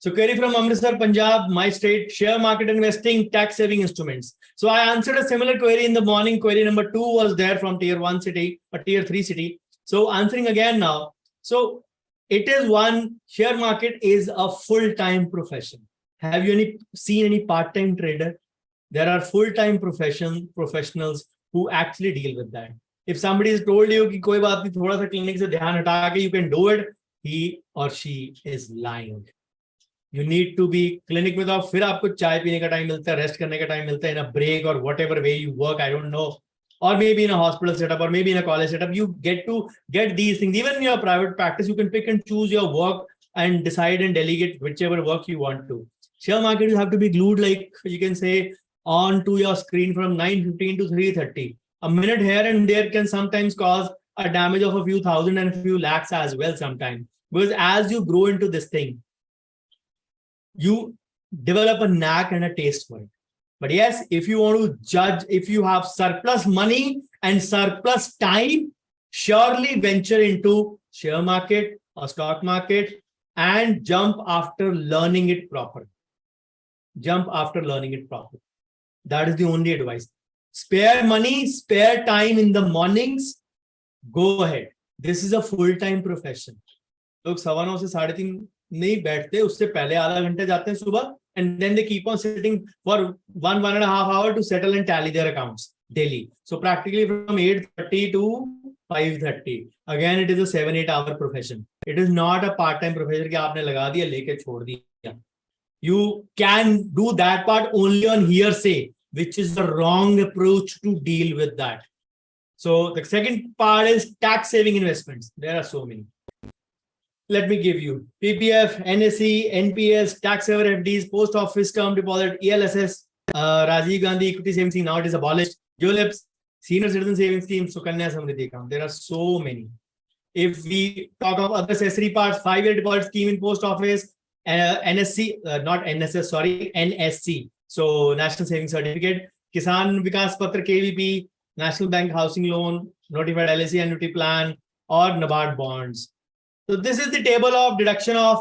So query from Amritsar, Punjab, my state, share market investing, tax saving instruments. So I answered a similar query in the morning. Query number 2 was there from tier 1 city, or tier 3 city. So answering again now. So it is one, share market is a full-time profession. Have you seen any part-time trader? There are full-time professionals who actually deal with that. If somebody has told you कि कोई बात नहीं, थोड़ा सा clinic से ध्यान हटा के you can do it, he or she is lying. You need to be clinic में, तो फिर आपको चाय पीने का टाइम मिलता है, रेस्ट करने का टाइम मिलता है, in a break or whatever way you work, I don't know, or maybe in a hospital setup, or maybe in a college setup, you get to get these things. Even in your private practice, you can pick and choose your work and decide and delegate whichever work you want to. Share market, you have to be glued, like you can say, on to your screen from 9:15 to 3:30. A minute here and there can sometimes cause a damage of a few thousand and a few lakhs as well sometimes. Because as you grow into this thing, you develop a knack and a taste for it. But yes, if you want to judge, if you have surplus money and surplus time, surely venture into share market or stock market and jump after learning it properly. Jump after learning it properly. That is the only advice. Spare money, spare time in the mornings. Go ahead. This is a full-time profession. लोग 9:15 से 3:30 नहीं बैठते, उससे पहले आधा घंटे जाते हैं सुबह, and then they keep on sitting for 1.5 hours to settle and tally their accounts daily. So practically from 8:30 to 5:30. Again, it is a 7-8 hour profession. It is not a part-time profession कि आपने लगा दिया लेके छोड़ दिया. You can do that part only on hearsay, which is the wrong approach to deal with that. So the second part is tax saving investments. There are so many. Let me give you PPF, NSE, NPS, tax saver FDs, post office term deposit, ELSS, Rajiv Gandhi equity savings scheme. Now it is abolished. ULIPs, senior citizen savings scheme, Sukanya Samriddhi account. There are so many. If we talk of other accessory parts, 5-year deposit scheme in post office, NSC, not NSS, sorry, NSC. So National Savings Certificate, Kisan Vikas Patra KVP, National Bank Housing Loan, Notified LIC Annuity Plan, or NABARD bonds. So this is the table of deduction of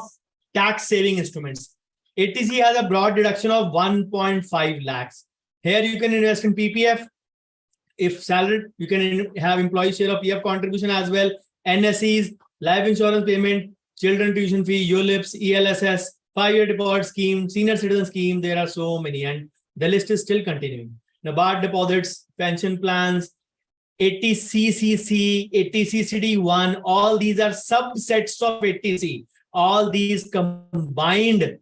tax saving instruments. ATC has a broad deduction of 1.5 lakhs. Here you can invest in PPF. If salaried, you can have employee share of PF contribution as well. NSEs, life insurance payment, children tuition fee, ULIPs, ELSS, 5-year deposit scheme, senior citizen scheme. There are so many, and the list is still continuing. NABARD deposits, pension plans, ATCCC, ATCCD1, all these are subsets of ATC. All these combined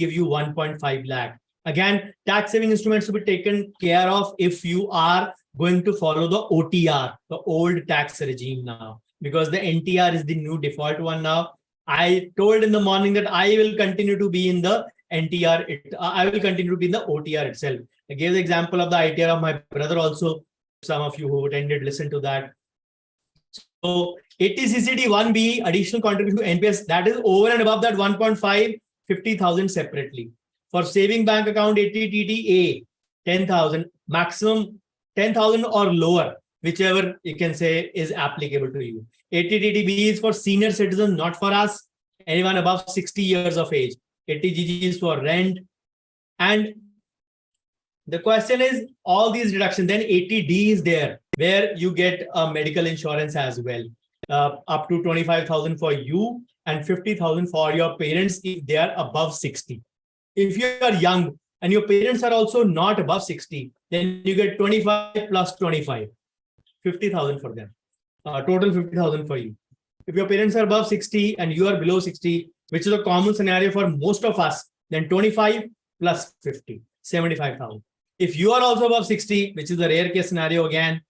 give you 1.5 lakh. Again, tax saving instruments to be taken care of if you are going to follow the OTR, the old tax regime now, because the NTR is the new default one now. I told in the morning that I will continue to be in the NTR. I will continue to be in the OTR itself. I gave the example of the ITR of my brother also. Some of you who attended, listen to that. So ATCCD 1B, additional contribution to NPS, that is over and above that 1.5, 50,000 separately. For saving bank account, ATTTA, 10,000, maximum 10,000 or lower, whichever you can say is applicable to you. ATTTB is for senior citizens, not for us, anyone above 60 years of age. ATGG is for rent. And the question is, all these deductions, then ATD is there, where you get a medical insurance as well, up to 25,000 for you and 50,000 for your parents if they are above 60. If you are young and your parents are also not above 60, then you get 25 plus 25, 50,000 for them, total 50,000 for you. If your parents are above 60 and you are below 60, which is a common scenario for most of us, then 25 plus 50, 75,000. If you are also above 60, which is the rare case scenario again,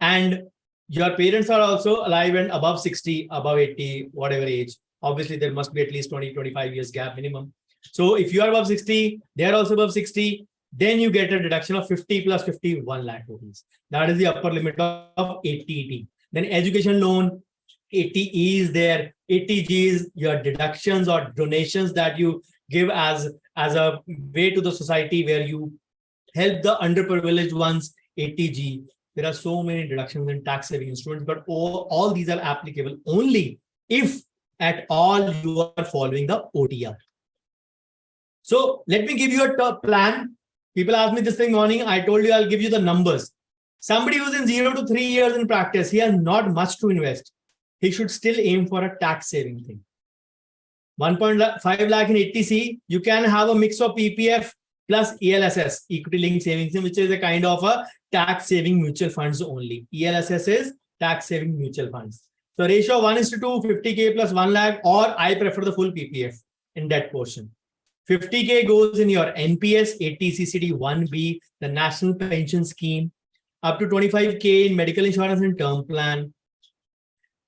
and your parents are also alive and above 60, above 80, whatever age, obviously there must be at least 20-25 years gap minimum. So if you are above 60, they are also above 60, then you get a deduction of 50 plus 50, 1 lakh rupees. That is the upper limit of ATT. Then education loan, ATE is there. ATG is your deductions or donations that you give as a way to the society where you help the underprivileged ones. ATG. There are so many deductions in tax saving instruments, but all these are applicable only if at all you are following the OTR. So let me give you a top plan. People asked me this thing morning. I told you I'll give you the numbers. Somebody who's in 0 to 3 years in practice, he has not much to invest. He should still aim for a tax saving thing. 1.5 lakh in 80C, you can have a mix of PPF plus ELSS, equity linked savings, which is a kind of a tax saving mutual funds only. ELSS is tax saving mutual funds. So ratio 1:2, 50K plus 1 lakh, or I prefer the full PPF in that portion. 50K goes in your NPS, 80CCD 1B, the National Pension Scheme, up to 25K in medical insurance and term plan,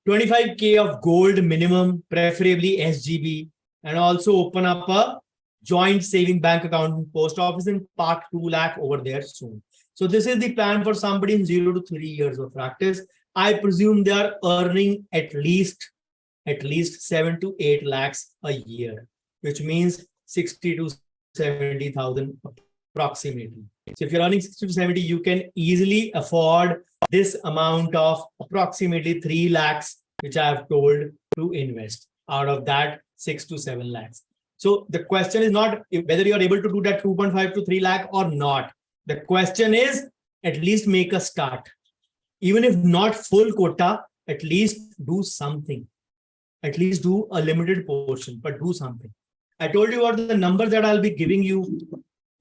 25K of gold minimum, preferably SGB, and also open up a joint saving bank account in post office and park 2 lakh over there soon. So this is the plan for somebody in 0 to 3 years of practice. I presume they are earning at least 7 to 8 lakhs a year, which means 60 to 70,000 approximately. So if you're earning 60 to 70, you can easily afford this amount of approximately 3 lakhs, which I have told to invest. Out of that, 6 to 7 lakhs. So the question is not whether you're able to do that 2.5 to 3 lakh or not. The question is at least make a start. Even if not full quota, at least do something. At least do a limited portion, but do something. I told you what the numbers that I'll be giving you.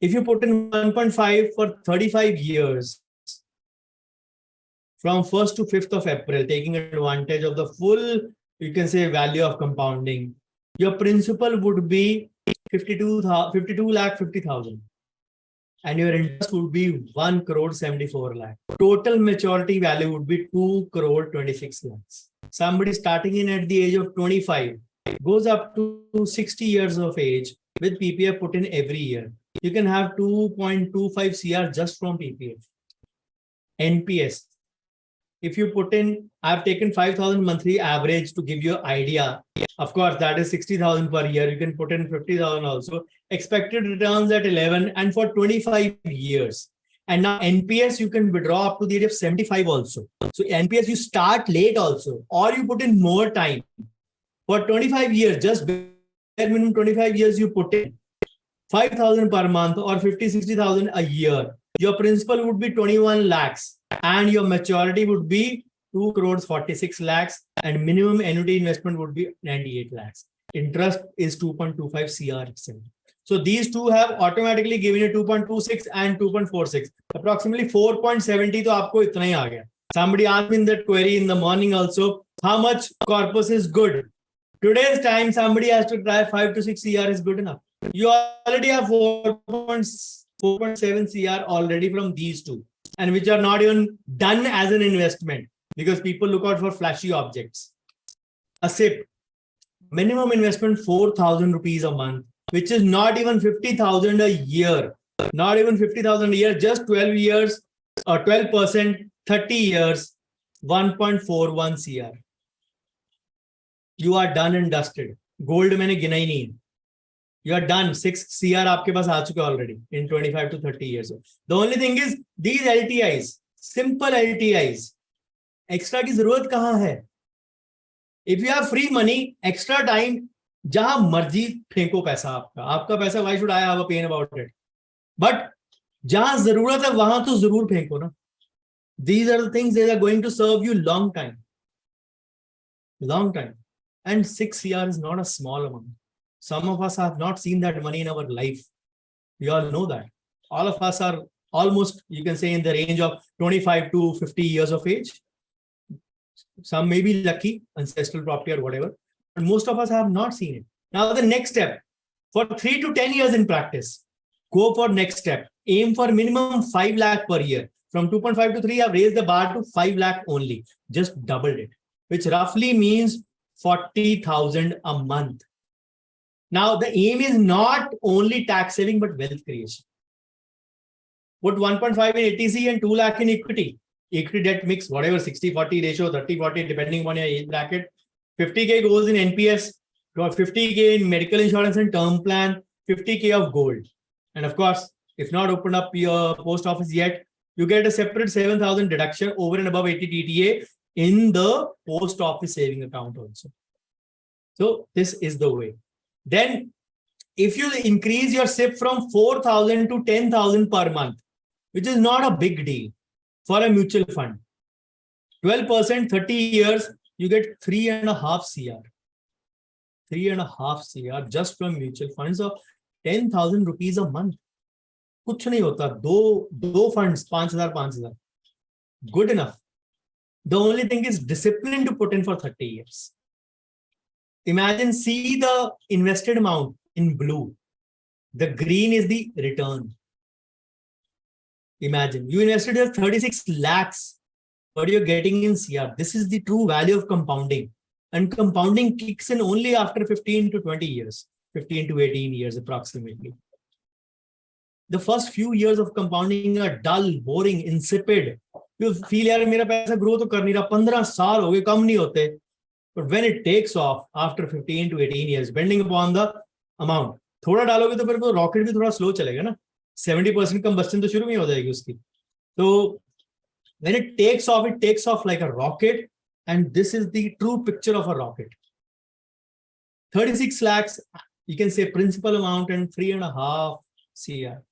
If you put in 1.5 for 35 years, from 1st to 5th of April, taking advantage of the full, you can say, value of compounding, your principal would be 52 lakh 50,000. And your interest would be 1 crore 74 lakh. Total maturity value would be 2 crore 26 lakhs. Somebody starting in at the age of 25 goes up to 60 years of age with PPF put in every year. You can have 2.25 CR just from PPF. NPS. If you put in, I've taken 5,000 monthly average to give you an idea. Of course, that is 60,000 per year. You can put in 50,000 also. Expected returns at 11 and for 25 years. And now NPS, you can withdraw up to the age of 75 also. So NPS, you start late also, or you put in more time. For 25 years, just bare minimum 25 years, you put in 5,000 per month or 50, 60,000 a year. Your principal would be 21 lakhs and your maturity would be 2 crores 46 lakhs and minimum annuity investment would be 98 lakhs. Interest is 2.25 CR itself. So these two have automatically given you 2.26 and 2.46. Approximately 4.70 to aapko itna hi aa gaya. Somebody asked me in that query in the morning also, how much corpus is good? Today's time, somebody has to try 5 to 6 CR is good enough. You already have 4.7 CR already from these two, and which are not even done as an investment because people look out for flashy objects. A SIP, minimum investment 4,000 rupees a month, which is not even 50,000 a year. Not even 50,000 a year, just 12 years or 12%, 30 years, 1.41 CR. You are done and dusted. Gold मैंने गिना ही नहीं. You are done. 6 CR आपके पास आ चुके already in 25 to 30 years. The only thing is these LTIs, simple LTIs, extra की जरूरत कहाँ है? If you have free money, extra time, जहां मर्जी फेंको पैसा आपका पैसा, why should I have a pain about it? But जहां जरूरत है वहां तो जरूर फेंको ना. These are the things that are going to serve you long time. Long time. And 6 CR is not a small amount. Some of us have not seen that money in our life. We all know that. All of us are almost, you can say, in the range of 25 to 50 years of age. Some may be lucky, ancestral property or whatever, but most of us have not seen it. Now the next step, for 3 to 10 years in practice, go for next step. Aim for minimum 5 lakh per year. From 2.5 to 3, I've raised the bar to 5 lakh only. Just doubled it, which roughly means 40,000 a month. Now, the aim is not only tax saving, but wealth creation. Put 1.5 in ATC and 2 lakh in equity. Equity debt mix, whatever, 60-40 ratio, 30-40, depending on your age bracket. 50K goes in NPS, 50K in medical insurance and term plan, 50K of gold. And of course, if not opened up your post office yet, you get a separate 7,000 deduction over and above 80 TTA in the post office saving account also. So this is the way. Then if you increase your SIP from 4,000 to 10,000 per month, which is not a big deal for a mutual fund, 12%, 30 years, you get 3.5 CR. 3.5 CR just from mutual funds of 10,000 rupees a month. कुछ नहीं होता, दो funds 5,000. Good enough. The only thing is discipline to put in for 30 years. Imagine, see the invested amount in blue. The green is the return. Imagine you invested your 36 lakhs, but you're getting in CR. This is the true value of compounding. And compounding kicks in only after 15 to 20 years, 15 to 18 years approximately. The first few years of compounding are dull, boring, insipid. You feel यार मेरा पैसा grow तो कर नहीं रहा, 15 साल हो गए, कम नहीं होते. But when it takes off after 15 to 18 years, depending upon the amount, थोड़ा डालोगे तो फिर वो रॉकेट भी थोड़ा स्लो चलेगा ना. 70% combustion तो शुरू में हो जाएगी उसकी. So when it takes off like a rocket, and this is the true picture of a rocket. 36 lakhs, you can say principal amount and 3.5 CR.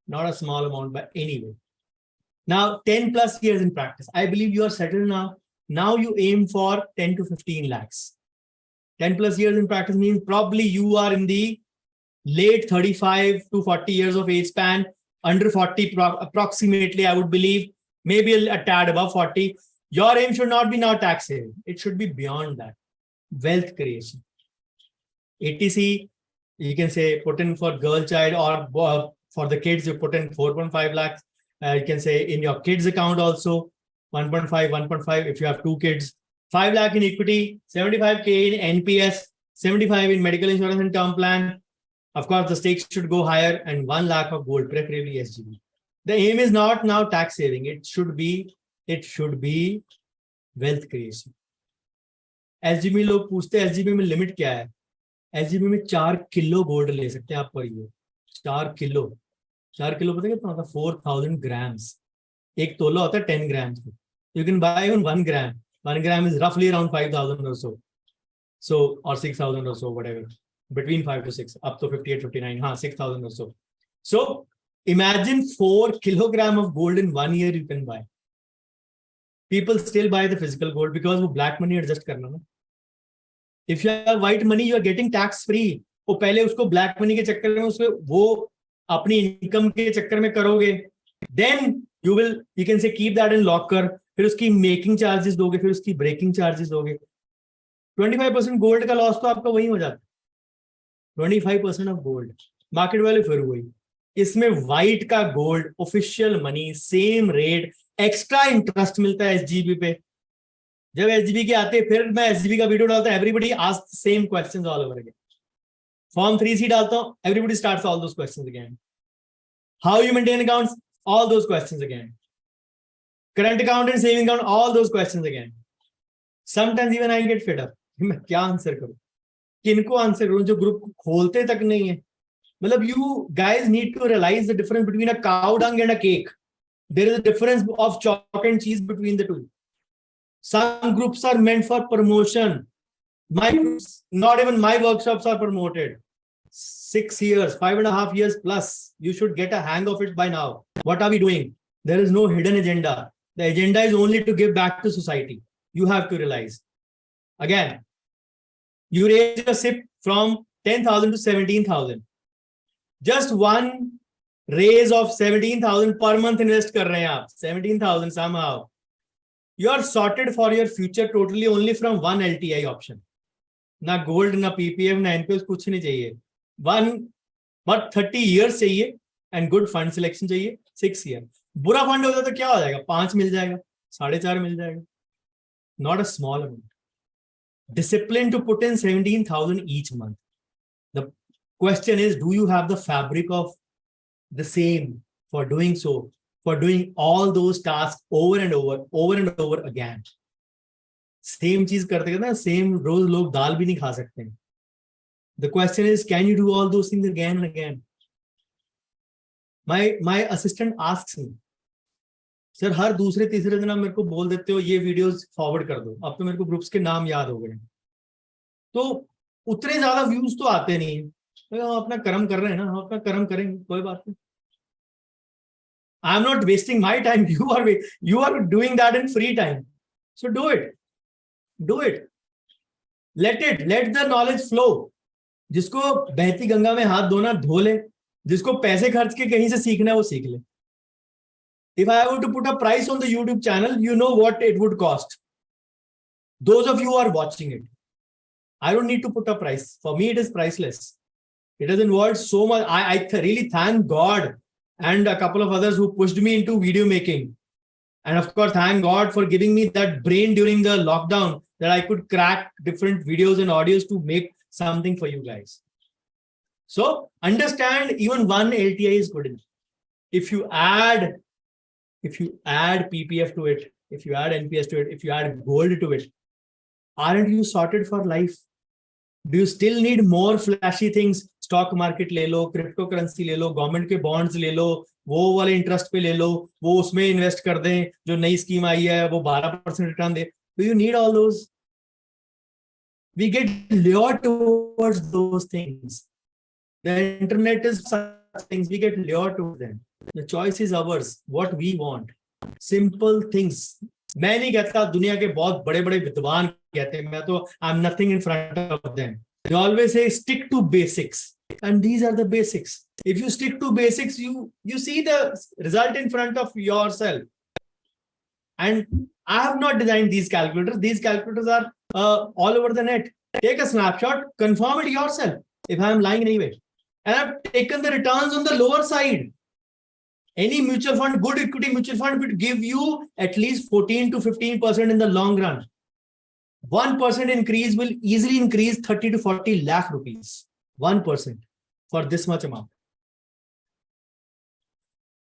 Not a small amount by any way. Now, 10 plus years in practice. I believe you are settled now. Now you aim for 10 to 15 lakhs. 10 plus years in practice means probably you are in the late 35 to 40 years of age span, under 40 approximately, I would believe, maybe a tad above 40. Your aim should not be now tax saving. It should be beyond that. Wealth creation. ATC, you can say put in for girl child, or for the kids, you put in 4.5 lakhs. You can say in your kids account also 1.5. If you have 2 kids, 5 lakh in equity, 75K in NPS, 75 in medical insurance and term plan. Of course, the stakes should go higher, and 1 lakh of gold, preferably SGB. The aim is not now tax saving. It should be wealth creation. SGB लोग पूछते हैं SGB में limit क्या है? SGB में 4 kilo gold ले सकते हैं आप पर ईयर. 4 किलो पता है कितना होता है? 4,000 grams. एक तोला होता है 10 grams. You can buy even 1 gram. 1 gram is roughly around 5,000 or so. So, or 6,000 or so, whatever. Between 5 to 6, up to 58, 59, 6,000 or so. So, imagine 4 kilogram of gold in 1 year you can buy. People still buy the physical gold because वो black money adjust करना ना. If you have white money, you are getting tax free. वो पहले उसको black money के चक्कर में उसको वो अपनी income के चक्कर में करोगे. Then you can say keep that in locker. फिर उसकी making charges दोगे, फिर उसकी breaking charges दोगे. 25% gold का loss तो आपका वही हो जाता है. 25% of gold. Market value फिर वही. इसमें white का gold, official money, same rate, extra interest मिलता है SGB पे. जब SGB के आते फिर मैं SGB का वीडियो डालता हूं, everybody asks the same questions all over again. Form 3C डालता हूं, everybody starts all those questions again. How you maintain accounts? All those questions again. Current account and saving account, all those questions again. Sometimes even I get fed up. मैं क्या answer करूं? किनको answer करूं जो group खोलते तक नहीं है? मतलब you guys need to realize the difference between a cow dung and a cake. There is a difference of chalk and cheese between the two. Some groups are meant for promotion. My groups, not even my workshops are promoted. 6 years, 5.5 years plus. You should get a hang of it by now. What are we doing? There is no hidden agenda. The agenda is only to give back to society. You have to realize. Again, you raise your SIP from 10,000 to 17,000. Just one raise of 17,000 per month invest कर रहे हैं आप. 17,000 somehow. You are sorted for your future totally only from one LTI option. ना gold, ना PPF, ना NPS कुछ नहीं चाहिए. One, but 30 years चाहिए and good fund selection चाहिए. 6 years. बुरा फंड होता तो क्या हो जाएगा? 5 मिल जाएगा, 4.5 मिल जाएगा. Not a small amount. Discipline to put in 17,000 each month. The question is, do you have the fabric of the same for doing so, for doing all those tasks over and over again? Same चीज करते ना, same रोज लोग दाल भी नहीं खा सकते हैं. The question is, can you do all those things again and again? My assistant asks me, sir हर दूसरे तीसरे दिन आप मेरे को बोल देते हो ये वीडियोस फॉरवर्ड कर दो. अब तो मेरे को ग्रुप्स के नाम याद हो गए. तो उतने ज्यादा व्यूज तो आते नहीं. हम अपना कर्म कर रहे हैं ना, हम अपना कर्म करेंगे, कोई बात नहीं. I am not wasting my time. You are doing that in free time. So do it. Do it. Let the knowledge flow. जिसको बहती गंगा में हाथ धोना धो ले, जिसको पैसे खर्च के कहीं से सीखना है वो सीख ले. If I were to put a price on the YouTube channel, you know what it would cost. Those of you who are watching it, I don't need to put a price. For me, it is priceless. It has involved so much. I really thank God and a couple of others who pushed me into video making. And of course, thank God for giving me that brain during the lockdown that I could crack different videos and audios to make something for you guys. So understand, even one LTI is good enough. If you add PPF to it, if you add NPS to it, if you add gold to it, aren't you sorted for life? Do you still need more flashy things? Stock market ले लो, cryptocurrency ले लो, government के bonds ले लो, वो वाले interest पे ले लो, वो उसमें invest कर दें, जो नई scheme आई है वो 12% return they. Do you need all those? We get lured towards those things. The internet is such things, we get lured to them. The choice is ours, what we want. Simple things. मैं नहीं कहता, दुनिया के बहुत बड़े बड़े विद्वान कहते हैं, मैं तो I'm nothing in front of them. They always say stick to basics, and these are the basics. If you stick to basics, you see the result in front of yourself. And I have not designed these calculators. These calculators are all over the net. Take a snapshot, confirm it yourself if I am lying anyway. And I've taken the returns on the lower side. Any mutual fund, good equity mutual fund, would give you at least 14 to 15% in the long run. 1% increase will easily increase 30 to 40 lakh rupees. 1% for this much amount.